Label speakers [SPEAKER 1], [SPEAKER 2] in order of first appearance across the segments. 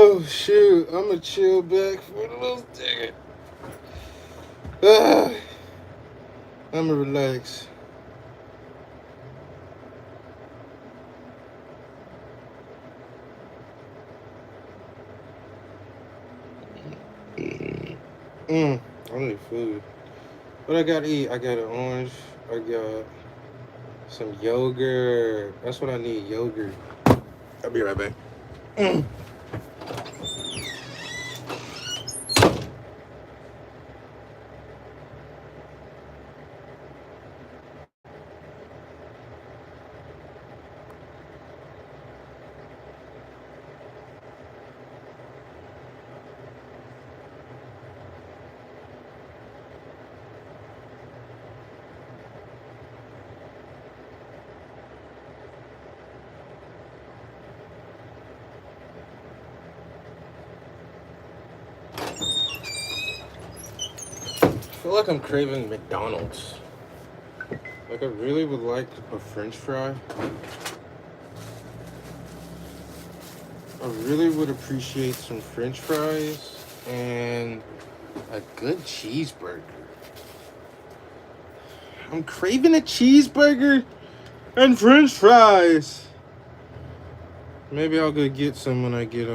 [SPEAKER 1] Oh shoot! I'm gonna chill back for a little second. Ah, I'm gonna relax. I need food. What I gotta eat? I got an orange. I got some yogurt. That's what I need. Yogurt. I'll be right back. I feel like I'm craving McDonald's. Like I really would like a French fry. I really would appreciate some French fries and a good cheeseburger. I'm craving a cheeseburger and French fries. Maybe I'll go get some when I get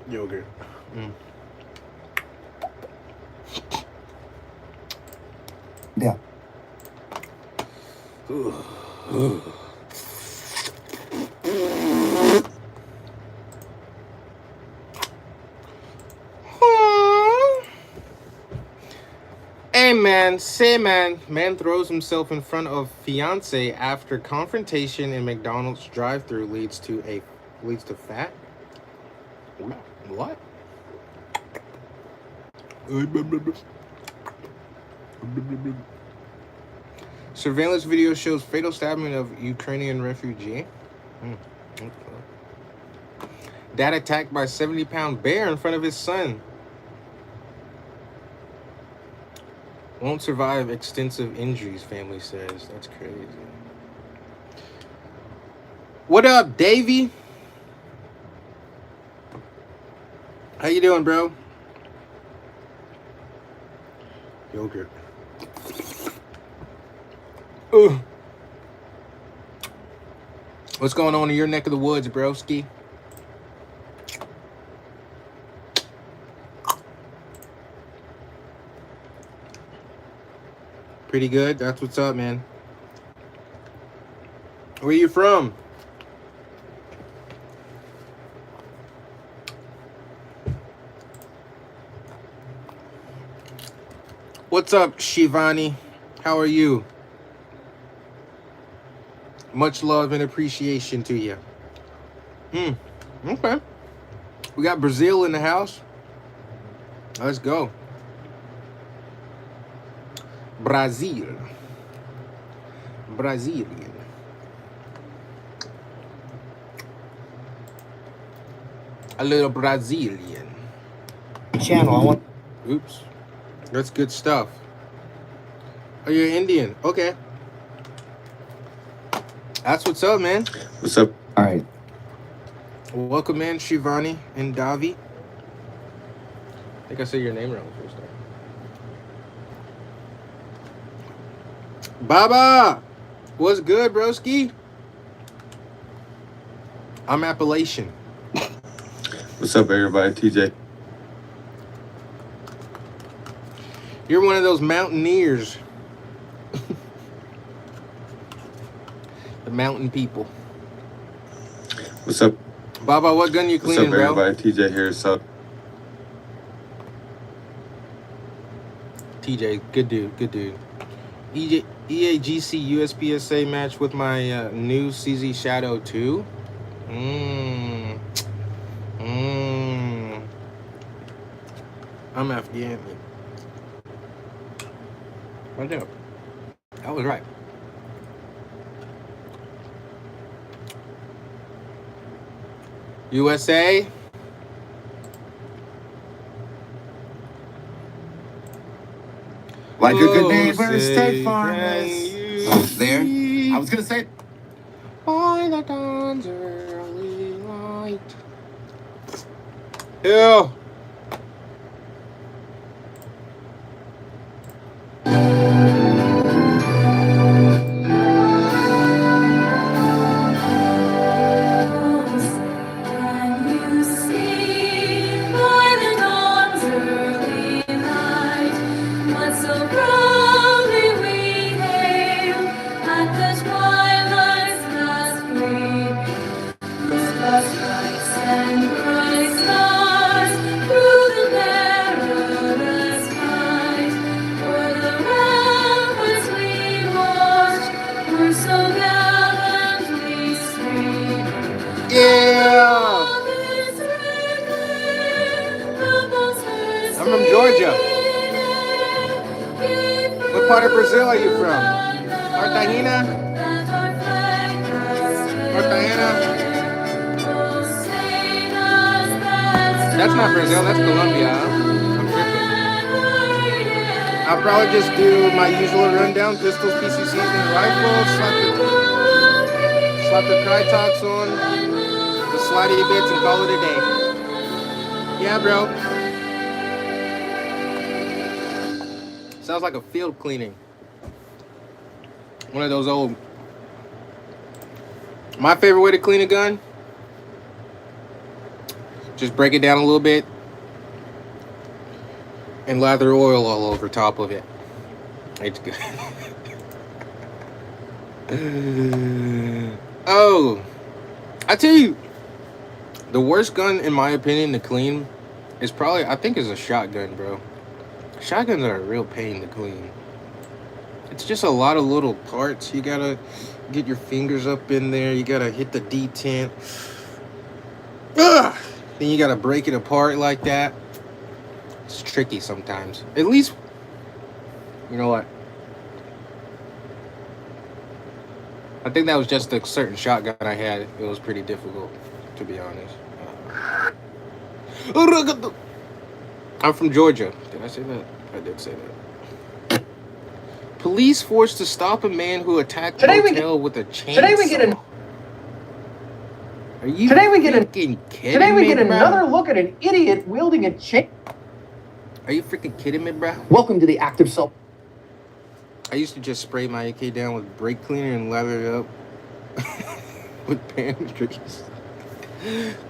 [SPEAKER 1] yogurt.
[SPEAKER 2] Yeah.
[SPEAKER 1] Hey man, say man throws himself in front of fiance after confrontation in McDonald's drive-thru leads to fat. What? Surveillance video shows fatal stabbing of Ukrainian refugee. Dad attacked by 70-pound bear in front of his son. Won't survive extensive injuries, family says. That's crazy. What up, Davey? How you doing, bro? Yogurt. Ooh. What's going on in your neck of the woods, broski? Pretty good. That's what's up, man. Where you from? What's up, Shivani? How are you? Much love and appreciation to you. Okay. We got Brazil in the house. Let's go. Brazil. Brazilian. A little Brazilian.
[SPEAKER 2] Channel. I want.
[SPEAKER 1] Oops. That's good stuff. Oh, you're Indian. Okay. That's what's up, man.
[SPEAKER 2] What's up? All right.
[SPEAKER 1] Welcome, man, Shivani and Davi. I think I said your name wrong the first time. Baba! What's good, broski? I'm Appalachian.
[SPEAKER 2] What's up, everybody? TJ.
[SPEAKER 1] You're one of those mountaineers. The mountain people.
[SPEAKER 2] What's up?
[SPEAKER 1] Baba, what gun you cleaning, bro?
[SPEAKER 2] What's up, everybody? TJ here. So,
[SPEAKER 1] TJ, good dude, good dude. EAGC USPSA match with my new CZ Shadow 2. I'm Afghan. Right there. That was right. USA.
[SPEAKER 2] like a good neighbor, State Farm is there. I was gonna say,
[SPEAKER 1] by the dawn's early light. Ew. Yeah! I'm from Georgia. What part of Brazil are you from? Cartagena? Cartagena? That's not Brazil, that's Colombia. Huh? I'm tripping. I'll probably just do my usual rundown: pistols, PCCs, and rifles. Slap the Krytox on, the slidey bits, and call it a day. Yeah, bro. Sounds like a field cleaning. One of those old. My favorite way to clean a gun: just break it down a little bit and lather oil all over top of it. It's good. Oh, I tell you, the worst gun in my opinion to clean is probably, I think, is a shotgun, bro. Shotguns are a real pain to clean. It's just a lot of little parts. You gotta get your fingers up in there. You gotta hit the detent. Ugh! Then you gotta break it apart like that. It's tricky sometimes. At least, you know what? I think that was just a certain shotgun I had. It was pretty difficult, to be honest. I'm from Georgia. Did I say that? I did say that. Police forced to stop a man who attacked a hotel with a chainsaw. Today we get
[SPEAKER 3] another look at an idiot wielding a chain.
[SPEAKER 1] Are you freaking kidding me, bro?
[SPEAKER 3] Welcome to the Active Self.
[SPEAKER 1] I used to just spray my AK down with brake cleaner and lather it up with pantries.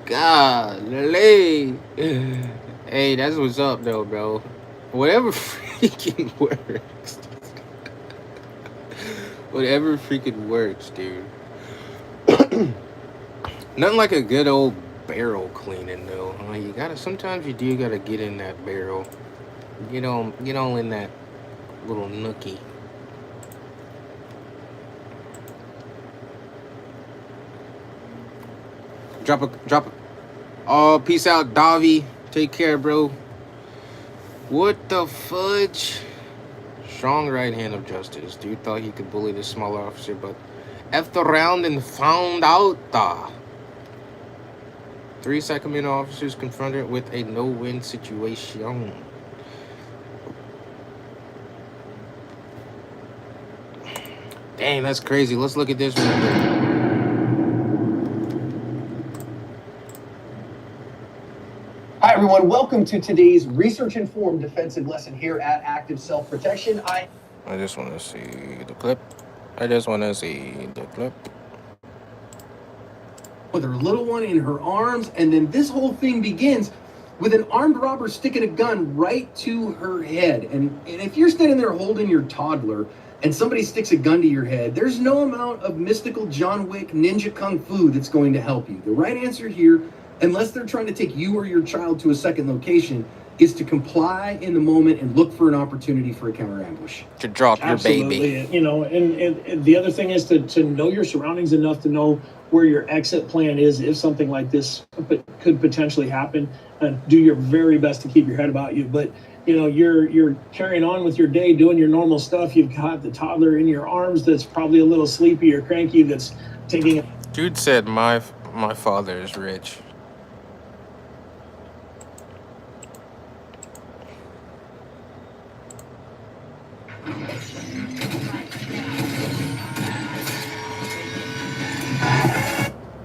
[SPEAKER 1] Golly. Hey, that's what's up, though, bro. Whatever freaking works. Whatever freaking works, dude. Nothing like a good old barrel cleaning, though. You gotta. Sometimes you do gotta get in that barrel. Get on in that little nookie. Drop a. Oh, peace out, Davi. Take care, bro. What the fudge? Strong right hand of justice. Dude thought he could bully the smaller officer, but effed around and found out. 3 Sacramento officers confronted with a no-win situation. Dang, that's crazy. Let's look at this real quick.
[SPEAKER 3] Hi, everyone. Welcome to today's research-informed defensive lesson here at Active Self-Protection. I
[SPEAKER 1] just want to see the clip.
[SPEAKER 3] With her little one in her arms, and then this whole thing begins with an armed robber sticking a gun right to her head. And if you're standing there holding your toddler and somebody sticks a gun to your head, there's no amount of mystical John Wick ninja kung fu that's going to help you. The right answer here, unless they're trying to take you or your child to a second location, is to comply in the moment and look for an opportunity for a counter ambush.
[SPEAKER 1] To drop your
[SPEAKER 4] Absolutely.
[SPEAKER 1] baby.
[SPEAKER 4] You know, and the other thing is to know your surroundings enough to know where your exit plan is if something like this could potentially happen, and do your very best to keep your head about you. But you know, you're carrying on with your day, doing your normal stuff. You've got the toddler in your arms that's probably a little sleepy or cranky, that's taking.
[SPEAKER 1] Dude said my father is rich.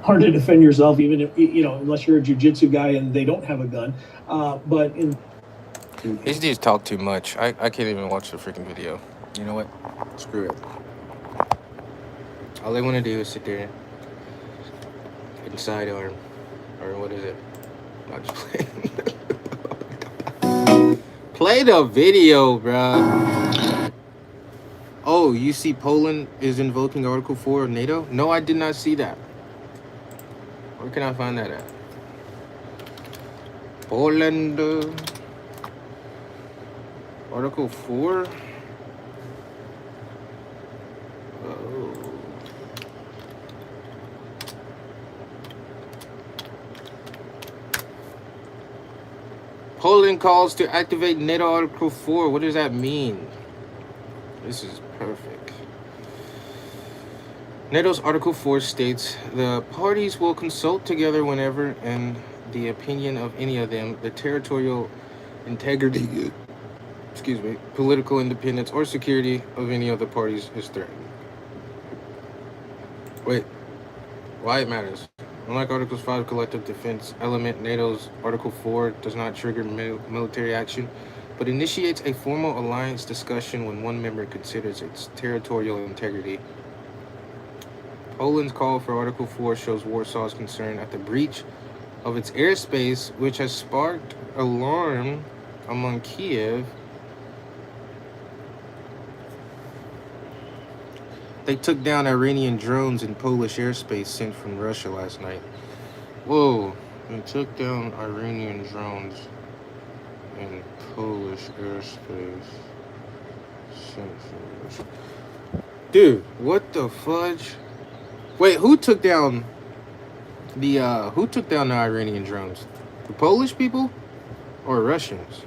[SPEAKER 4] hard to defend yourself, even if, unless you're a jiu-jitsu guy and they don't have a gun. But
[SPEAKER 1] These dudes talk too much. I can't even watch the freaking video. You know what? Screw it. All they want to do is sit there and sidearm. Or what is it? I'm just playing. Play the video, bruh. Oh, you see Poland is invoking Article 4 of NATO? No, I did not see that. Where can I find that at? Poland. Article 4? Oh. Poland calls to activate NATO Article 4. What does that mean? This is perfect. NATO's Article 4 states the parties will consult together whenever, in the opinion of any of them, the territorial integrity, political independence, or security of any of the parties is threatened. Wait, why it matters? Unlike Article 5 collective defense element, NATO's Article 4 does not trigger military action, but initiates a formal alliance discussion when one member considers its territorial integrity. Poland's call for Article 4 shows Warsaw's concern at the breach of its airspace, which has sparked alarm among Kiev. They took down Iranian drones in Polish airspace sent from Russia last night. Whoa, they took down Iranian drones in Polish airspace sent from Russia. Dude, what the fudge? Wait, who took down the Iranian drones? The Polish people or Russians?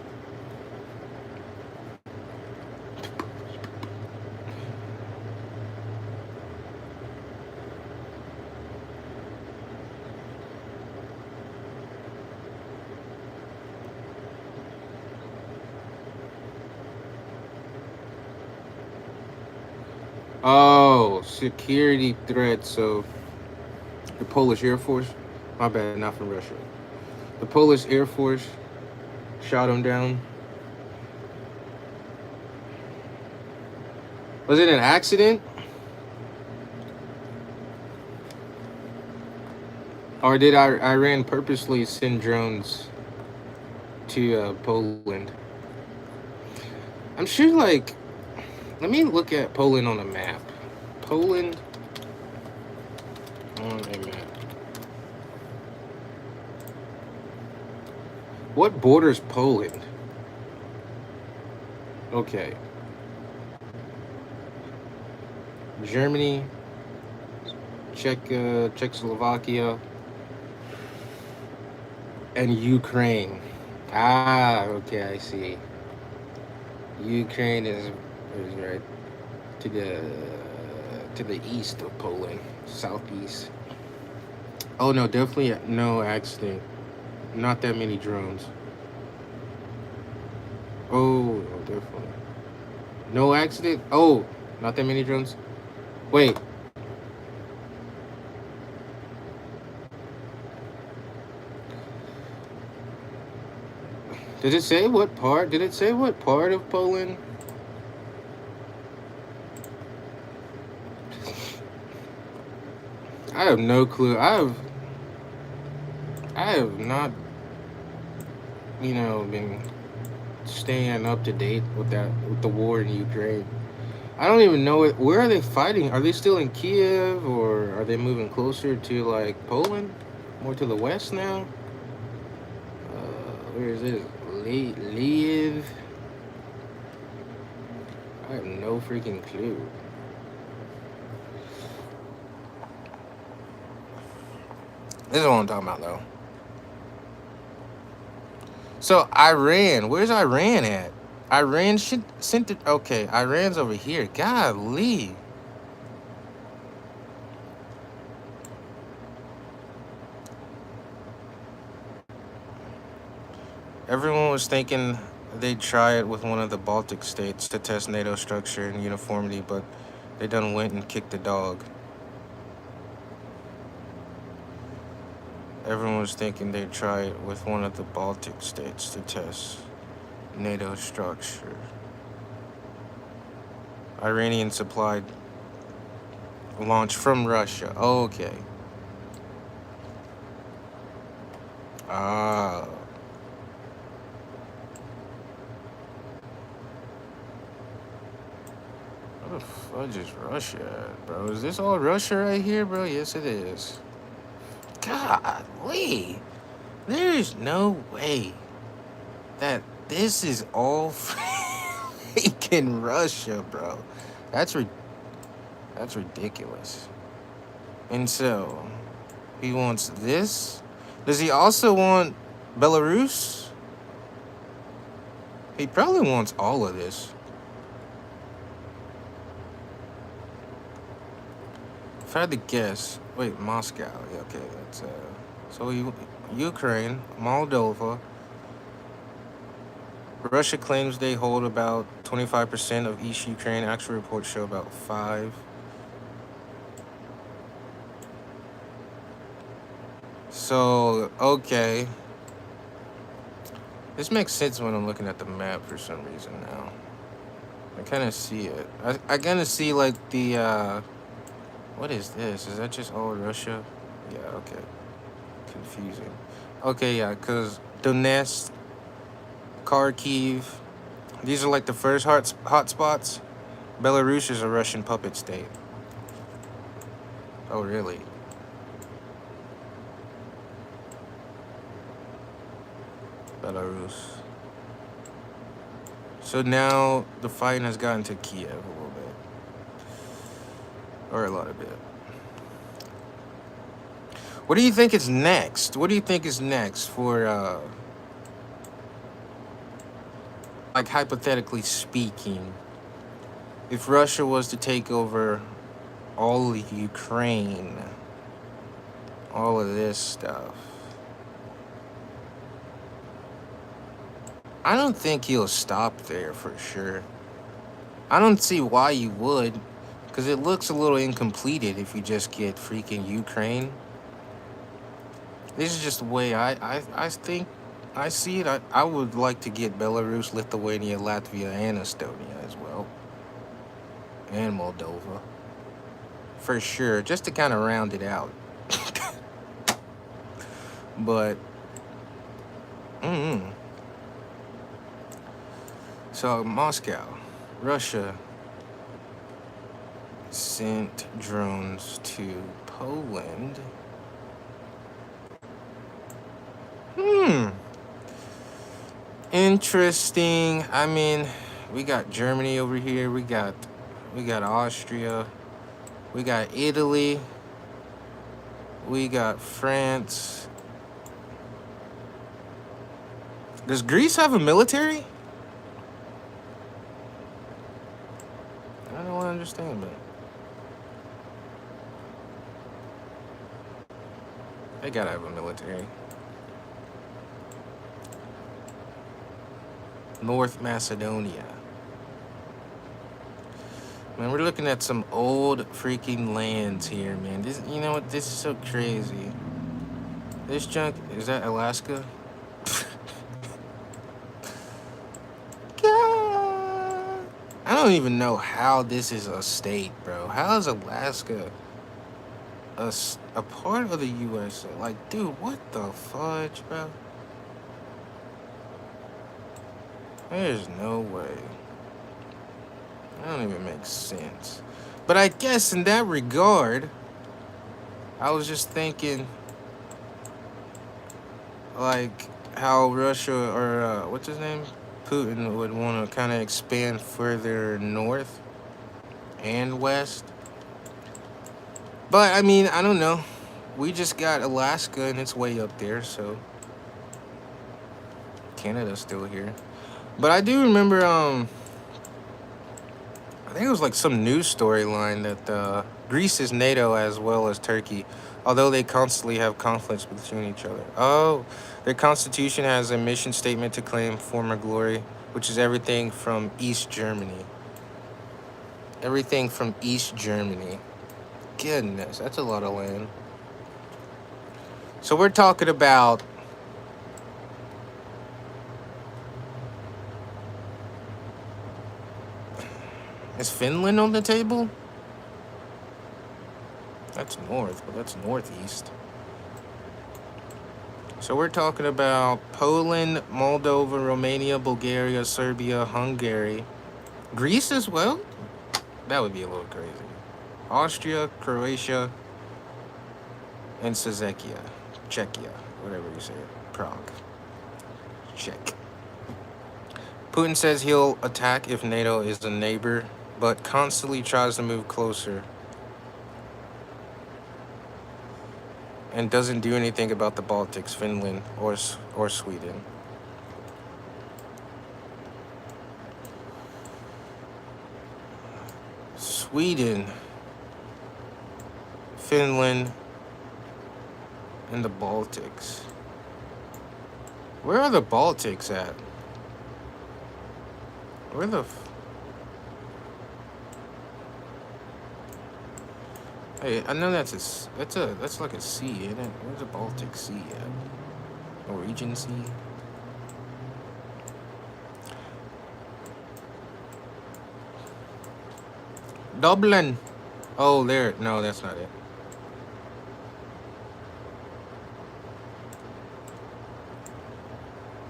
[SPEAKER 1] Oh, security threat. So the Polish Air Force, my bad, not from Russia. The Polish Air Force shot him down. Was it an accident? Or did Iran purposely send drones to Poland? I'm sure, like, let me look at Poland on a map. Poland on a map. What borders Poland? Okay. Germany, Czechoslovakia, and Ukraine. Ah, okay, I see. Ukraine is right to the east of Poland, southeast. Oh no, definitely no accident. Not that many drones. Oh, definitely. No accident? Oh, not that many drones? Wait. Did it say what part? Did it say what part of Poland? I have no clue. I have not, been staying up to date with the war in Ukraine. I don't even know it. Where are they fighting? Are they still in Kiev, or are they moving closer to like Poland, more to the west now? Where is it? Lviv. I have no freaking clue. This is what I'm talking about, though. So, Iran. Where's Iran at? Iran sent it. Okay, Iran's over here. Golly. Everyone was thinking they'd try it with one of the Baltic states to test NATO structure and uniformity, but they done went and kicked the dog. Everyone was thinking they'd try it with one of the Baltic states to test NATO structure. Iranian supplied launch from Russia. Okay. Ah. What the fudge is Russia at, bro? Is this all Russia right here, bro? Yes, it is. Golly. There is no way that this is all freaking Russia, bro. That's ridiculous. And so, he wants this. Does he also want Belarus? He probably wants all of this. If I had to guess, wait, Moscow. Yeah, okay, that's so Ukraine, Moldova. Russia claims they hold about 25% of East Ukraine. Actual reports show about 5%. So, okay. This makes sense when I'm looking at the map for some reason now. I kind of see it. I kind of see like the, what is this? Is that just all Russia? Yeah, okay. Confusing. Okay, yeah, because Donetsk, Kharkiv, these are like the first hot spots. Belarus is a Russian puppet state. Oh, really? Belarus. So now the fighting has gotten to Kiev a little bit. Or a lot of bit. What do you think is next? What do you think is next for, like, hypothetically speaking, if Russia was to take over all of Ukraine, all of this stuff? I don't think he'll stop there for sure. I don't see why you would, because it looks a little incompleted if you just get freaking Ukraine. This is just the way I think I see it. I would like to get Belarus, Lithuania, Latvia, and Estonia as well. And Moldova. For sure, just to kind of round it out. But, So, Moscow, Russia sent drones to Poland. Interesting. I mean, we got Germany over here. We got Austria. We got Italy. We got France. Does Greece have a military? I don't understand, but they gotta have a military. North Macedonia. Man, we're looking at some old freaking lands here, man. This, you know what? This is so crazy. This junk, is that Alaska? God. I don't even know how this is a state, bro. How is Alaska a part of the USA? Like, dude, what the fudge, bro? There's no way. That don't even make sense. But I guess in that regard, I was just thinking, like, how Russia or, what's his name? Putin would want to kind of expand further north and west. But, I mean, I don't know. We just got Alaska and it's way up there, so Canada's still here. But I do remember, I think it was like some news storyline that Greece is NATO as well as Turkey, although they constantly have conflicts between each other. Oh, their constitution has a mission statement to claim former glory, which is everything from East Germany. Everything from East Germany. Goodness, that's a lot of land. So we're talking about is Finland on the table? That's north, but that's northeast. So we're talking about Poland, Moldova, Romania, Bulgaria, Serbia, Hungary, Greece as well? That would be a little crazy. Austria, Croatia, and Czechia. Czechia, whatever you say it. Prague. Czech. Putin says he'll attack if NATO is a neighbor, but constantly tries to move closer and doesn't do anything about the Baltics, Finland, or Sweden. Sweden, Finland, and the Baltics. Where are the Baltics at? Where the Hey, I know that's like a sea, isn't it? Where's the Baltic Sea at? Norwegian Sea? Dublin. Oh, there. No, that's not it.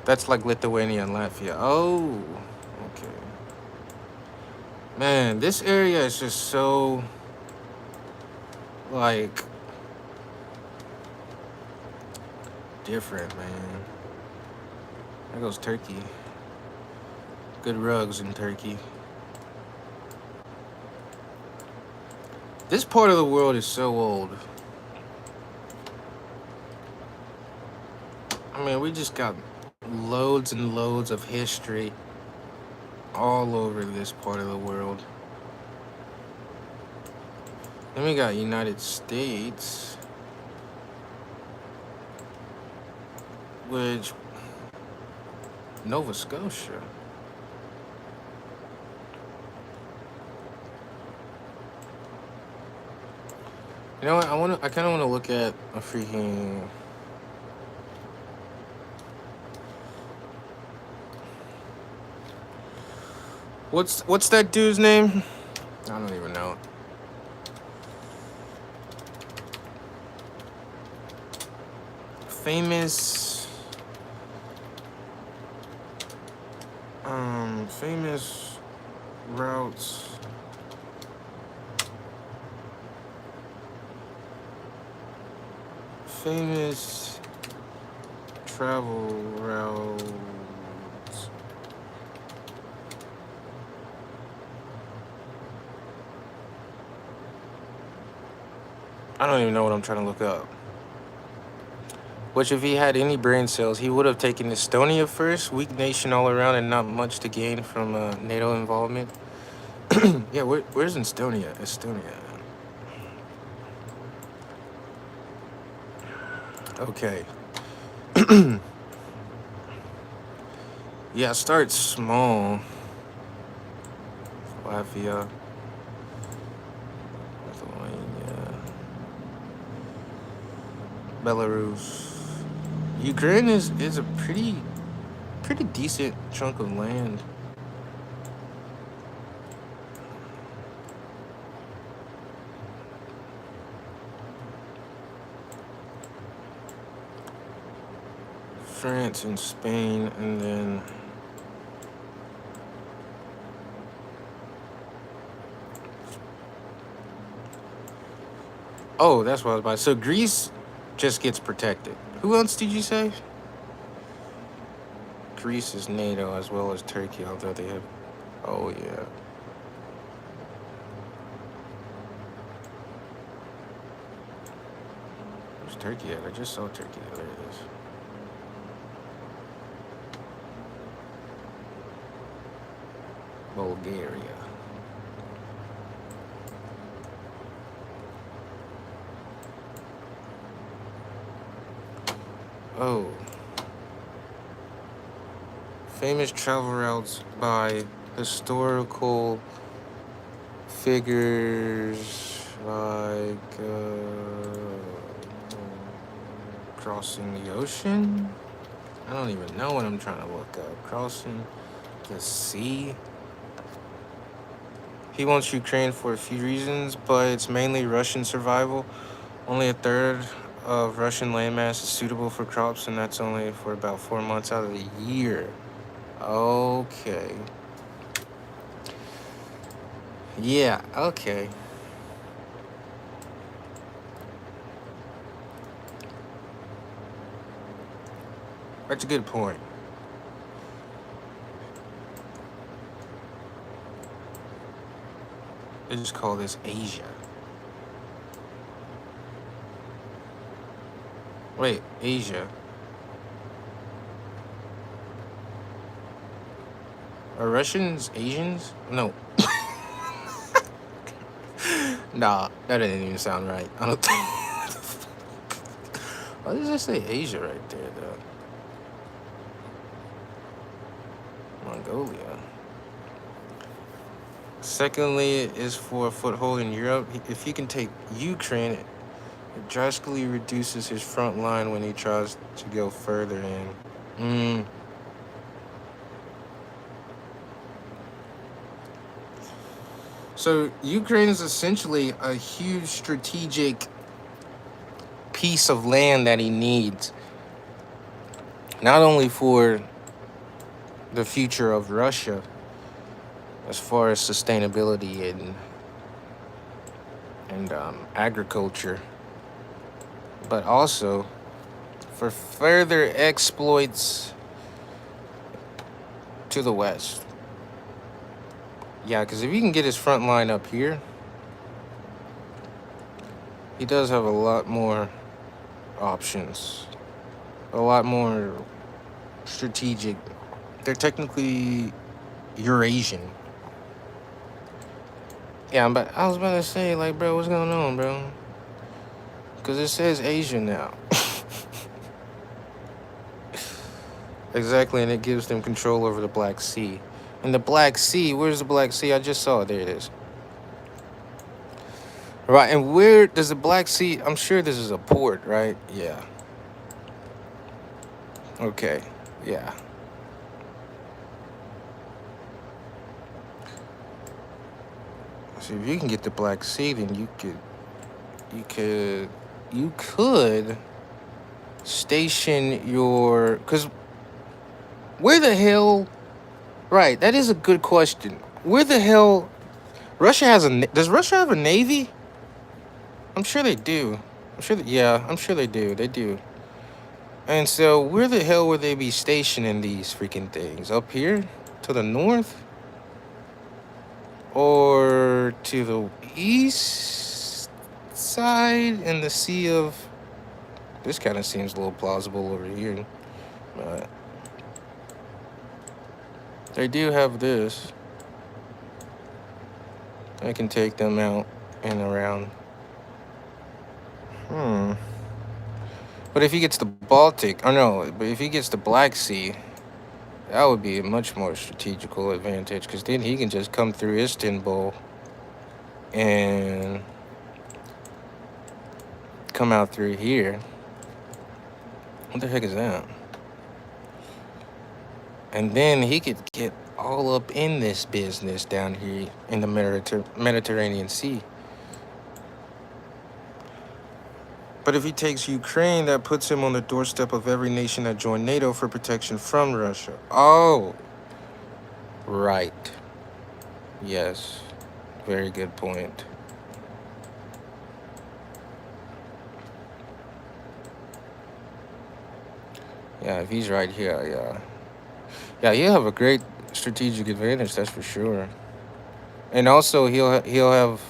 [SPEAKER 1] That's like Lithuania and Latvia. Oh, okay. Man, this area is just so like different, man. There goes Turkey. Good rugs in Turkey. This part of the world is so old. I mean, we just got loads and loads of history all over this part of the world. Then we got United States, which Nova Scotia. You know what? I kind of want to look at a freaking. What's that dude's name? I don't even know. Famous routes. Famous travel routes. I don't even know what I'm trying to look up. Which, if he had any brain cells, he would have taken Estonia first. Weak nation all around and not much to gain from NATO involvement. Yeah, where's Estonia? Estonia. Okay. Yeah, start small. Latvia. Lithuania. Belarus. Ukraine is a pretty decent chunk of land. France and Spain, and then oh, that's what I was about. So Greece just gets protected. Who else did you say? Greece is NATO as well as Turkey, although they have. Oh yeah. Where's Turkey at? I just saw Turkey. There it is. Bulgaria. Oh. Famous travel routes by historical figures like Crossing the ocean? I don't even know what I'm trying to look up. Crossing the sea? He wants Ukraine for a few reasons, but it's mainly Russian survival. Only a third of Russian landmass is suitable for crops, and that's only for about 4 months out of the year. Okay. Yeah, okay. That's a good point. They just call this Asia. Wait, Asia. Are Russians Asians? No. Nah, that didn't even sound right. I don't think. Why does it say Asia right there, though? Mongolia. Secondly, is for a foothold in Europe. If he can take Ukraine, it drastically reduces his front line when he tries to go further in. So Ukraine is essentially a huge strategic piece of land that he needs, not only for the future of Russia, as far as sustainability and agriculture, but also for further exploits to the west. Yeah, because if he can get his front line up here, he does have a lot more options, a lot more strategic. They're technically Eurasian. Yeah, but I was about to say, like, bro, what's going on, bro? Because it says Asia now. Exactly, and it gives them control over the Black Sea. And the Black Sea, where's the Black Sea? I just saw it. There it is. Right, and where does the Black Sea... I'm sure this is a port, right? Yeah. Okay, yeah. So if you can get the Black Sea, then you could station your... Because where the hell... Right, that is a good question. Where the hell... Russia has a... Does Russia have a navy? I'm sure they do. I'm sure they do. They do. And so where the hell would they be stationing these freaking things? Up here? To the north? Or to the east side in the Sea of... This kind of seems a little plausible over here. But they do have this. I can take them out and around. But if he gets the Baltic... Oh, no. But if he gets the Black Sea... That would be a much more strategical advantage, because then he can just come through Istanbul and come out through here. What the heck is that? And then he could get all up in this business down here in the Mediterranean Sea. But if he takes Ukraine, that puts him on the doorstep of every nation that joined NATO for protection from Russia. Oh, right. Yes, very good point. Yeah, if he's right here, yeah, he'll have a great strategic advantage, that's for sure. And also, he'll have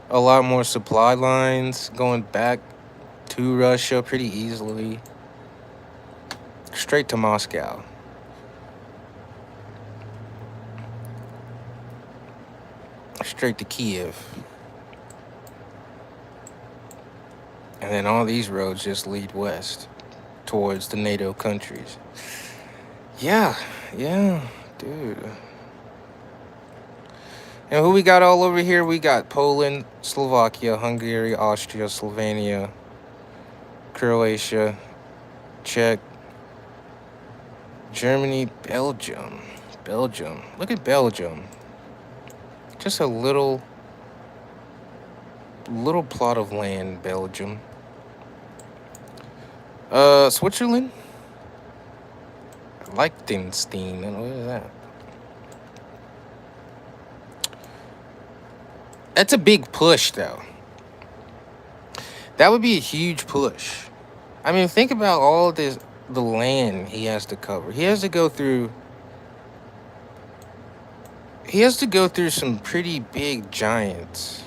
[SPEAKER 1] a lot more supply lines going back to Russia pretty easily. Straight to Moscow. Straight to Kiev. And then all these roads just lead west towards the NATO countries. Yeah, dude. And who we got all over here? We got Poland, Slovakia, Hungary, Austria, Slovenia, Croatia, Czech, Germany, Belgium. Belgium. Look at Belgium. Just a little plot of land, Belgium. Switzerland? Liechtenstein. What is that? That's a big push, though. That would be a huge push. I mean, think about all the land he has to cover. He has to go through some pretty big giants,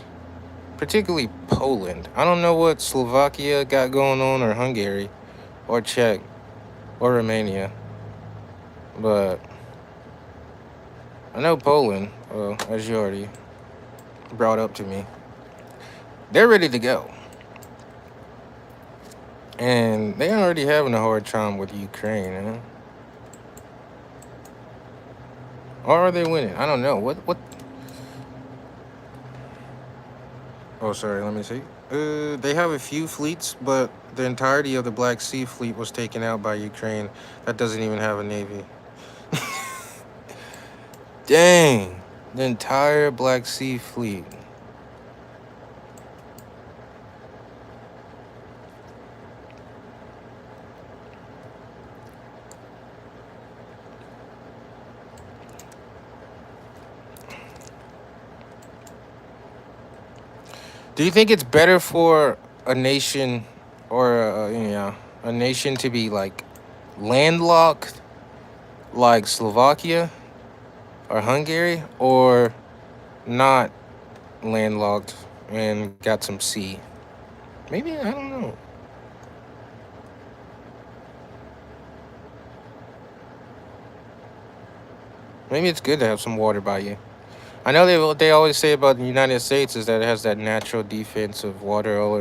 [SPEAKER 1] particularly Poland. I don't know what Slovakia got going on, or Hungary, or Czech, or Romania, but I know Poland, well, as you already brought up to me, they're ready to go. And they're already having a hard time with Ukraine, huh? Or are they winning? I don't know. What? Oh, sorry, let me see. They have a few fleets, but the entirety of the Black Sea Fleet was taken out by Ukraine. That doesn't even have a navy. Dang. The entire Black Sea Fleet. Do you think it's better for a nation or a nation to be like landlocked, like Slovakia or Hungary, or not landlocked and got some sea? Maybe, I don't know. Maybe it's good to have some water by you. I know what they always say about the United States is that it has that natural defense of water all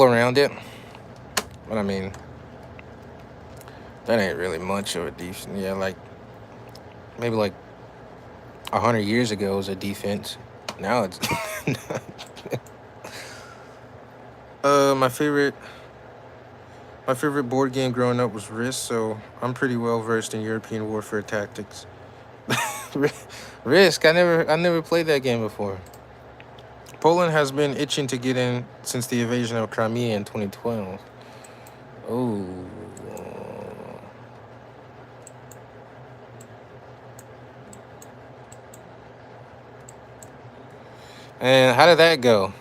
[SPEAKER 1] around it. But I mean, that ain't really much of a defense. Yeah, like maybe like 100 years ago it was a defense. Now it's my favorite board game growing up was Risk, so I'm pretty well versed in European warfare tactics. Risk, I never played that game before. Poland has been itching to get in since the invasion of Crimea in 2012. Oh. And how did that go?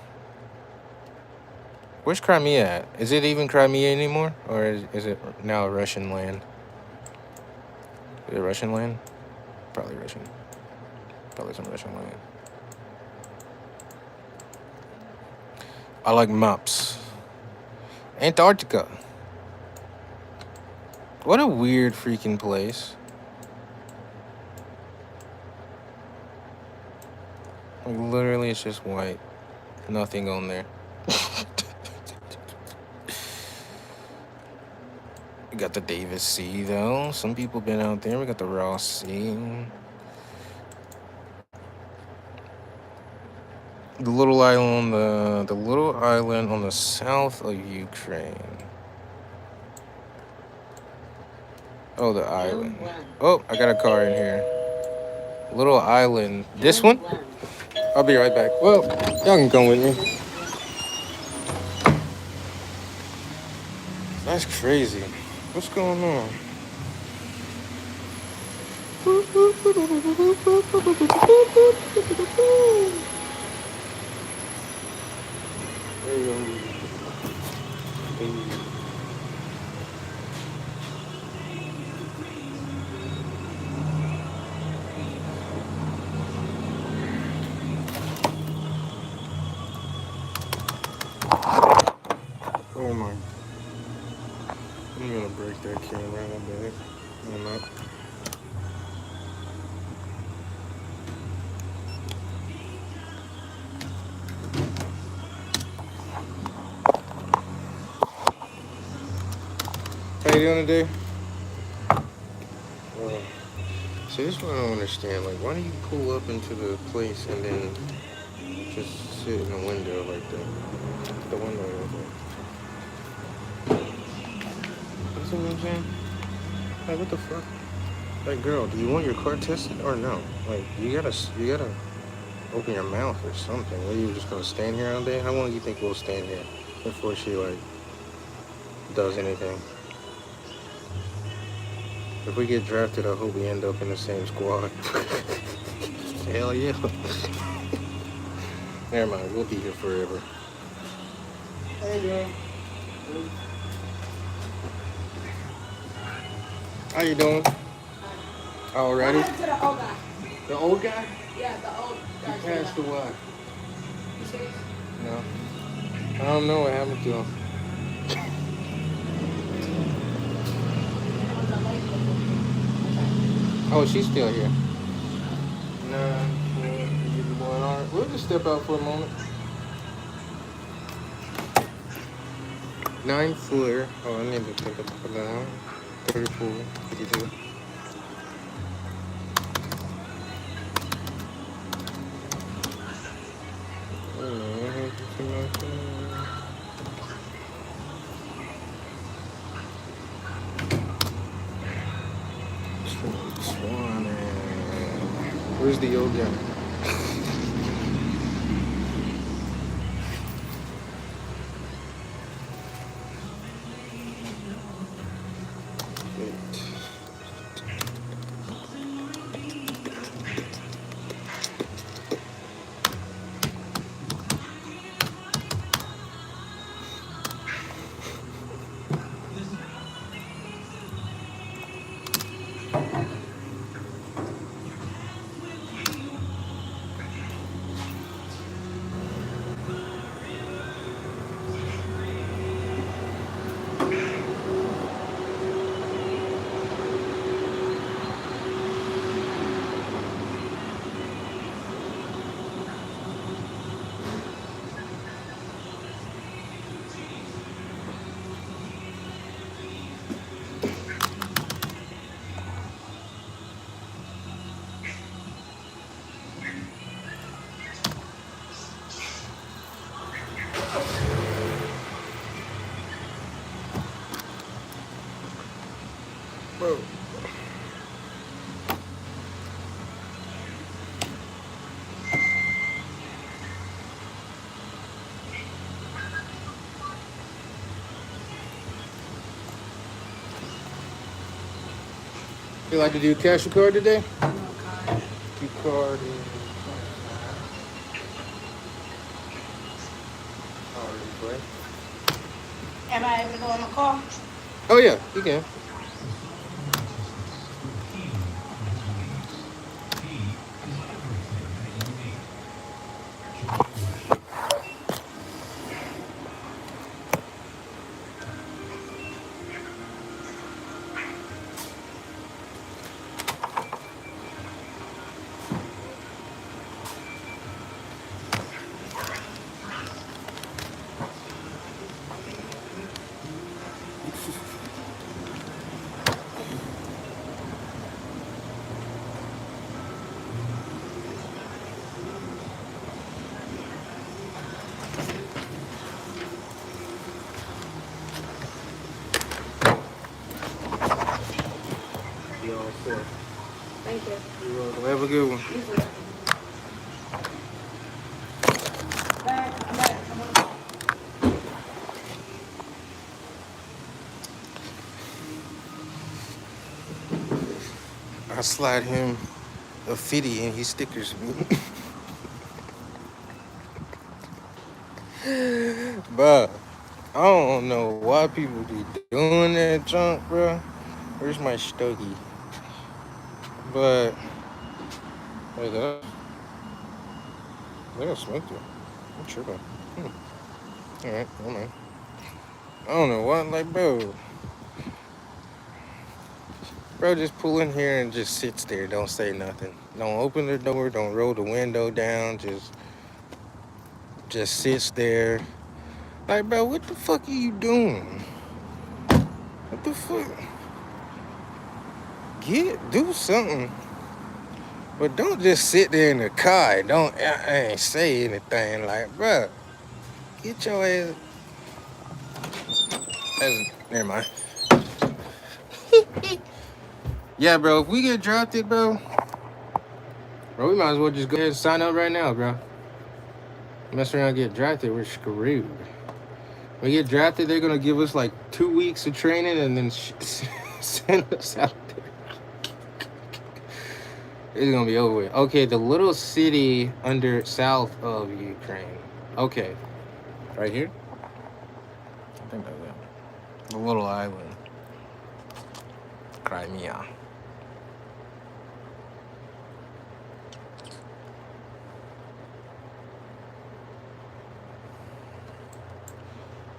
[SPEAKER 1] Where's Crimea at? Is it even Crimea anymore? Or is it now Russian land? Is it Russian land? Probably Russian. Probably some Russian land. I like maps. Antarctica. What a weird freaking place. Like, literally, it's just white. Nothing on there. We got the Davis Sea, though. Some people been out there. We got the Ross Sea. The little island on the south of Ukraine. Oh, the island. Oh, I got a car in here. Little island. This one? I'll be right back. Well, y'all can come with me. That's crazy. What's going on? There you go. Oh my. I'm gonna break that camera in a minute. I'm not. How you doing today? See, this is what I don't understand. Like, why do you pull up into the place and then just sit in the window like that? The window right there. what I'm saying? Like, what the fuck? Like, girl, do you want your car tested or no? Like, you gotta open your mouth or something. What, are you just gonna stand here all day? How long do you think we'll stand here before she, like, does anything? If we get drafted, I hope we end up in the same squad. Hell yeah. Never mind, we'll be here forever. Hey, girl. How you doing? Alrighty.
[SPEAKER 5] What happened to the old guy?
[SPEAKER 1] The old guy?
[SPEAKER 5] Yeah, the old guy.
[SPEAKER 1] He passed away.
[SPEAKER 5] You serious?
[SPEAKER 1] No. I don't know what happened to him. Oh, she's still here. Nah, we'll just step out for a moment. 9-footer. Oh, I need to take a put down. 34, 52. Where's the old guy? Bro. You like to do cash or card today? Do card.
[SPEAKER 5] Am I able to go in the car?
[SPEAKER 1] Oh yeah, you can. You all set.
[SPEAKER 5] Thank you.
[SPEAKER 1] You're welcome. Have a good one.
[SPEAKER 5] You too. Back. I'm back. I'm on the call.
[SPEAKER 1] I slide him a 50 and he stickers me. Bruh, I don't know why people be doing that junk, bruh. Where's my stogie? But, wait, I smoked it. I'm tripping. Alright, hold on. I don't know what, like, bro. Bro, just pull in here and just sits there. Don't say nothing. Don't open the door. Don't roll the window down. Just sits there. Like, bro, what the fuck are you doing? What the fuck? Do something. But don't just sit there in the car. I ain't say anything. Like, bro, get your ass. Never mind. Yeah, bro. If we get drafted, bro, we might as well just go ahead and sign up right now, bro. Mess around and get drafted, we're screwed. We get drafted, they're gonna give us like 2 weeks of training and then send us out there. It's gonna be over with. Okay, the little city south of Ukraine. Okay, right here. I think that's it. The little island, Crimea.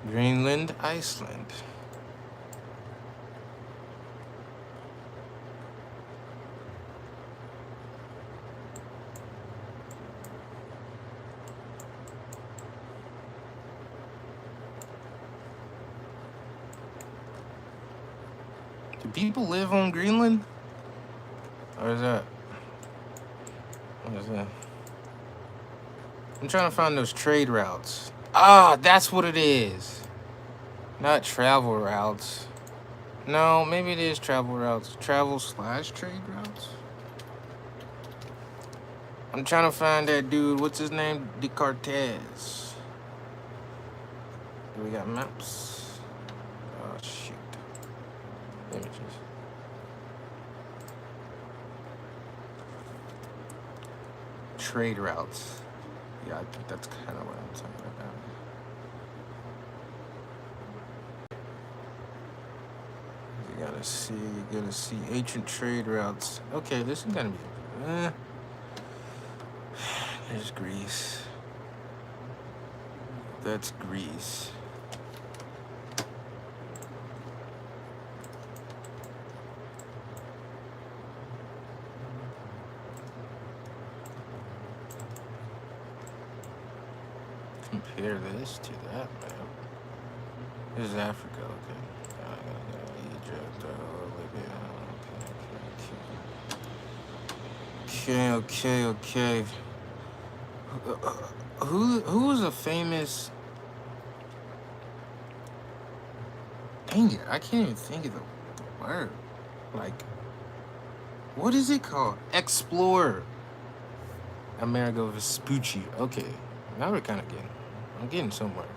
[SPEAKER 1] Greenland, Iceland. Do people live on Greenland? Or is that? What is that? I'm trying to find those trade routes. Ah, that's what it is. Not travel routes. No, maybe it is travel routes. Travel/trade routes? I'm trying to find that dude. What's his name? Descartes. Do we got maps? Oh, shoot. Images. Trade routes. Yeah, I think that's kind of what I'm talking about. You gotta see ancient trade routes. Okay, this is gonna be. There's Greece. That's Greece. Compare this to that map. This is Africa, okay. Egypt, Libya, okay. Who was a famous? Dang it, I can't even think of the word. Like, what is it called? Explorer. Amerigo Vespucci. Okay, now we're kind of I'm getting somewhere.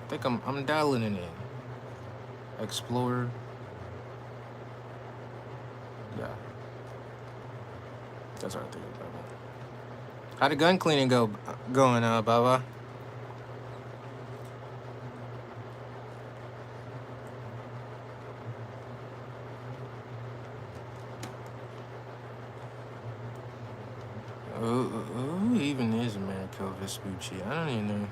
[SPEAKER 1] I think I'm dialing it in. Explorer. Yeah. That's what I think about it. How the gun cleaning going, Baba? Who even is Americo Vespucci? I don't even know.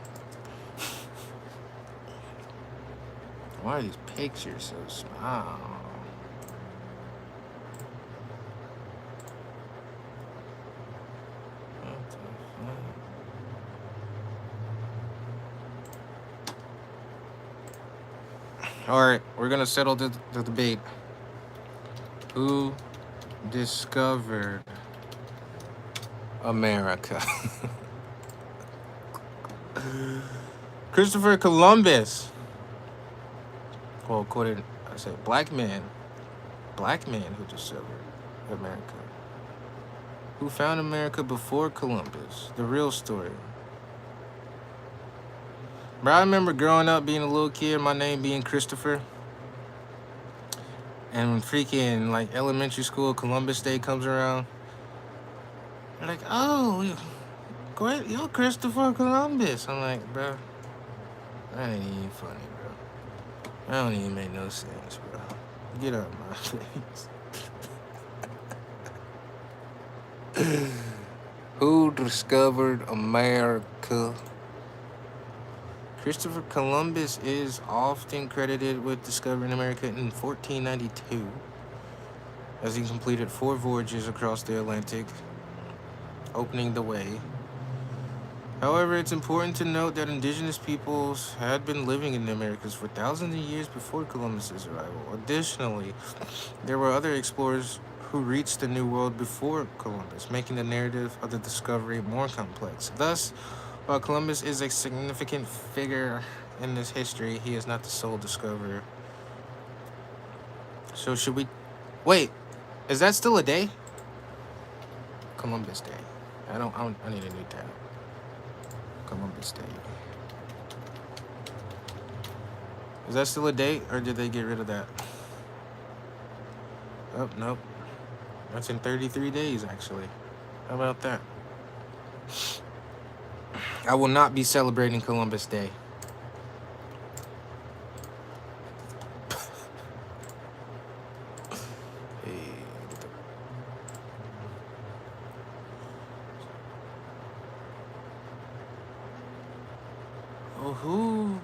[SPEAKER 1] Why are these pictures so small? What the fuck? All right, we're gonna settle the debate. Who discovered America? Christopher Columbus. Well, according, I said black man who discovered America. Who found America before Columbus? The real story. But I remember growing up, being a little kid, my name being Christopher. And when freaking, like, elementary school, Columbus Day comes around, they're like, oh, great, you're Christopher Columbus. I'm like, bro, that ain't even funny, bro. That don't even make no sense, bro. Get out of my face. Who discovered America? Christopher Columbus is often credited with discovering America in 1492, as he completed 4 voyages across the Atlantic, opening the way. However, it's important to note that indigenous peoples had been living in the Americas for thousands of years before Columbus's arrival. Additionally, there were other explorers who reached the New World before Columbus, making the narrative of the discovery more complex. Thus, while Columbus is a significant figure in this history, he is not the sole discoverer. So should we... Wait, is that still a day? Columbus Day. I need a new tab. Columbus Day. Is that still a date, or did they get rid of that? Oh, nope. That's in 33 days, actually. How about that? I will not be celebrating Columbus Day. Oh,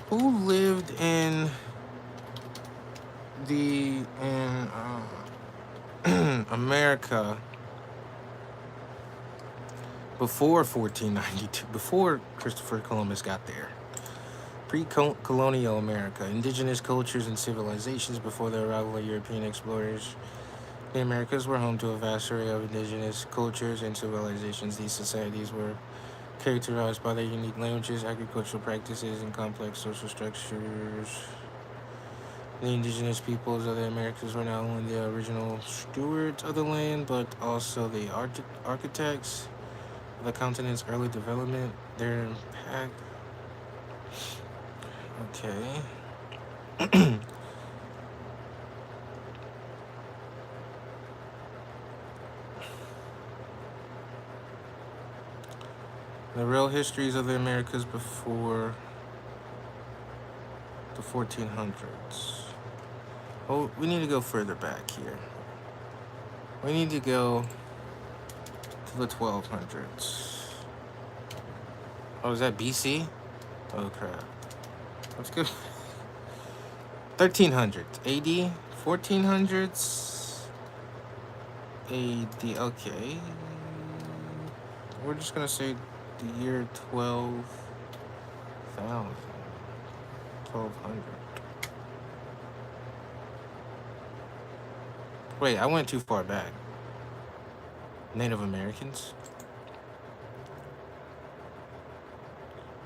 [SPEAKER 1] who lived in America before 1492, before Christopher Columbus got there? Pre-colonial America, indigenous cultures and civilizations before the arrival of European explorers. The Americas were home to a vast array of indigenous cultures and civilizations. These societies were characterized by their unique languages, agricultural practices, and complex social structures. The indigenous peoples of the Americas were not only the original stewards of the land, but also the architects of the continent's early development. Their impact... Okay. The real histories of the Americas before the 1400s. Oh, we need to go further back here. We need to go to the 1200s. Oh, is that BC? Oh, crap. Let's go. 1300s. AD? 1400s? AD. Okay. We're just going to say the year 12,000. 1200. Wait, I went too far back. Native Americans?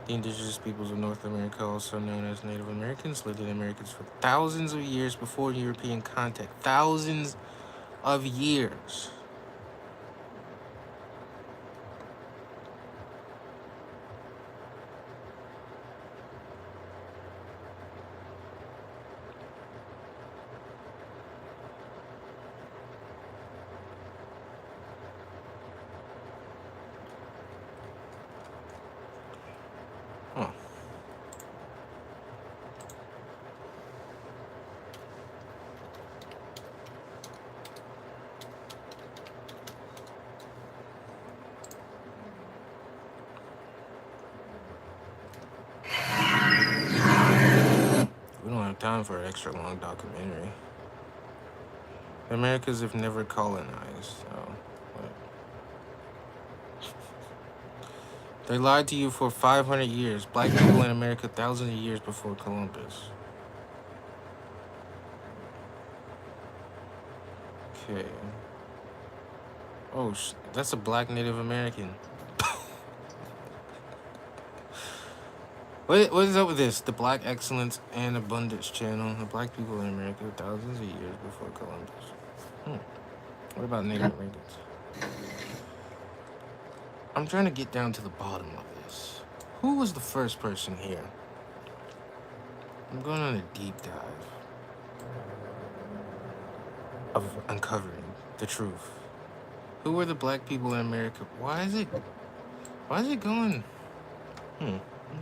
[SPEAKER 1] The indigenous peoples of North America, also known as Native Americans, lived in Americas for thousands of years before European contact. Thousands of years. Huh. We don't have time for an extra long documentary. The Americas have never colonized. Oh, what? They lied to you for 500 years. Black people in America thousands of years before Columbus. Okay. Oh, that's a black Native American. What is up with this? The Black Excellence and Abundance channel. The black people in America thousands of years before Columbus. What about Native Americans? I'm trying to get down to the bottom of this. Who was the first person here? I'm going on a deep dive of uncovering the truth. Who were the black people in America? Why is it going?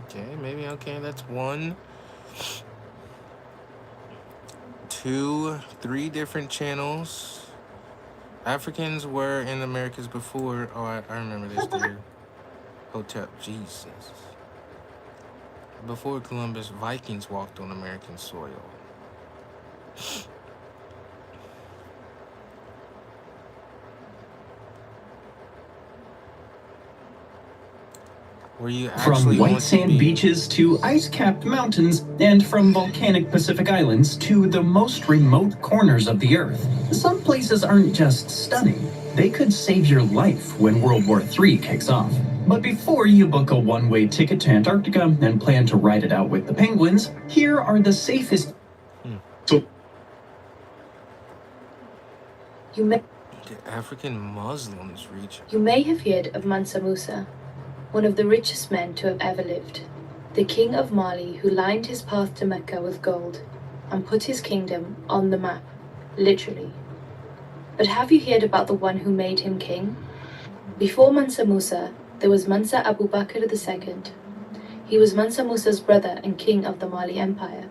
[SPEAKER 1] Okay, maybe, okay, that's 1, 2, 3 different channels. Africans were in Americas before. Oh, I remember this dude. Hotep, Jesus. Before Columbus, Vikings walked on American soil. Were you actually
[SPEAKER 6] from white sand beaches to ice-capped mountains, and from volcanic Pacific islands to the most remote corners of the Earth. Some places aren't just stunning, they could save your life when World War III kicks off. But before you book a one-way ticket to Antarctica and plan to ride it out with the penguins, here are the safest...
[SPEAKER 7] You may
[SPEAKER 1] The African Muslims region.
[SPEAKER 7] You may have heard of Mansa Musa, one of the richest men to have ever lived, the king of Mali who lined his path to Mecca with gold and put his kingdom on the map, literally. But have you heard about the one who made him king? Before Mansa Musa, there was Mansa Abu Bakr II. He was Mansa Musa's brother and king of the Mali Empire.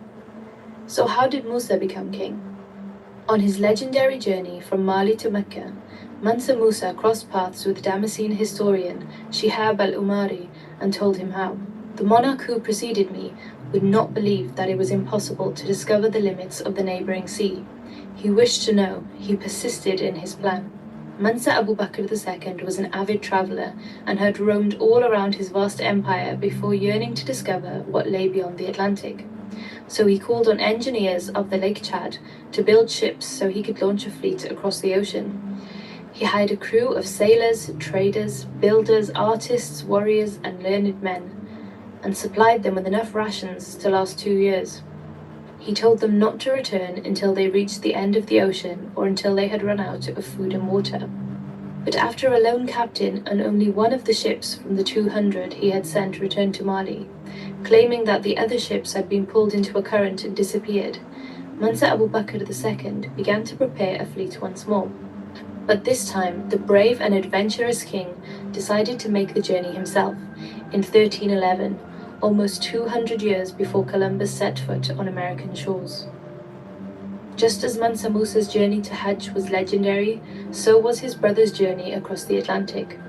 [SPEAKER 7] So how did Musa become king? On his legendary journey from Mali to Mecca, Mansa Musa crossed paths with Damascene historian Shihab al-Umari and told him how. The monarch who preceded me would not believe that it was impossible to discover the limits of the neighboring sea. He wished to know, he persisted in his plan. Mansa Abu Bakr II was an avid traveller and had roamed all around his vast empire before yearning to discover what lay beyond the Atlantic. So he called on engineers of the Lake Chad to build ships so he could launch a fleet across the ocean. He hired a crew of sailors, traders, builders, artists, warriors, and learned men, and supplied them with enough rations to last 2 years. He told them not to return until they reached the end of the ocean or until they had run out of food and water. But after a lone captain and only one of the ships from the 200 he had sent returned to Mali, claiming that the other ships had been pulled into a current and disappeared, Mansa Abu Bakr II began to prepare a fleet once more. But this time, the brave and adventurous king decided to make the journey himself, in 1311, almost 200 years before Columbus set foot on American shores. Just as Mansa Musa's journey to Hajj was legendary, so was his brother's journey across the Atlantic.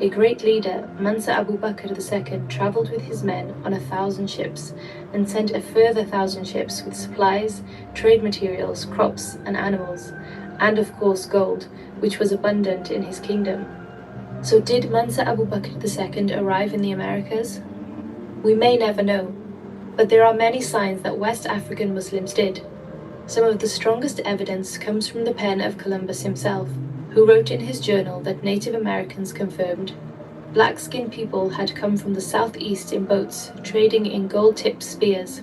[SPEAKER 7] A great leader, Mansa Abu Bakr II travelled with his men on 1,000 ships and sent a further 1,000 ships with supplies, trade materials, crops and animals, and of course gold, which was abundant in his kingdom. So did Mansa Abu Bakr II arrive in the Americas? We may never know, but there are many signs that West African Muslims did. Some of the strongest evidence comes from the pen of Columbus himself, who wrote in his journal that Native Americans confirmed black-skinned people had come from the southeast in boats, trading in gold-tipped spears.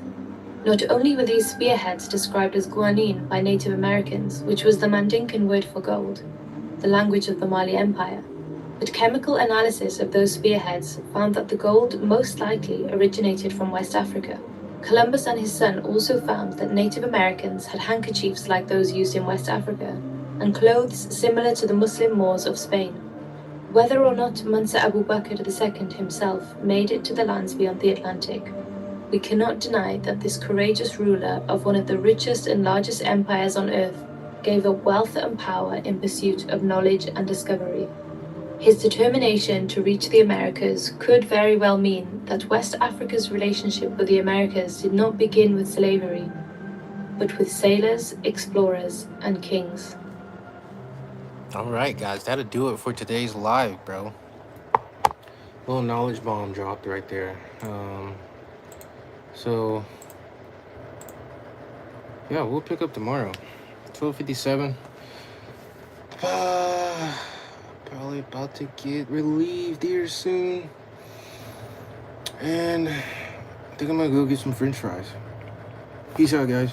[SPEAKER 7] Not only were these spearheads described as guanine by Native Americans, which was the Mandinkan word for gold, the language of the Mali Empire, but chemical analysis of those spearheads found that the gold most likely originated from West Africa. Columbus and his son also found that Native Americans had handkerchiefs like those used in West Africa, and clothes similar to the Muslim Moors of Spain. Whether or not Mansa Abu Bakr II himself made it to the lands beyond the Atlantic, we cannot deny that this courageous ruler of one of the richest and largest empires on earth gave up wealth and power in pursuit of knowledge and discovery. His determination to reach the Americas could very well mean that West Africa's relationship with the Americas did not begin with slavery, but with sailors, explorers, and kings.
[SPEAKER 1] Alright guys, that'll do it for today's live, bro. Little knowledge bomb dropped right there. So yeah, we'll pick up tomorrow. 12:57. Probably about to get relieved here soon. And I think I'm gonna go get some French fries. Peace out, guys.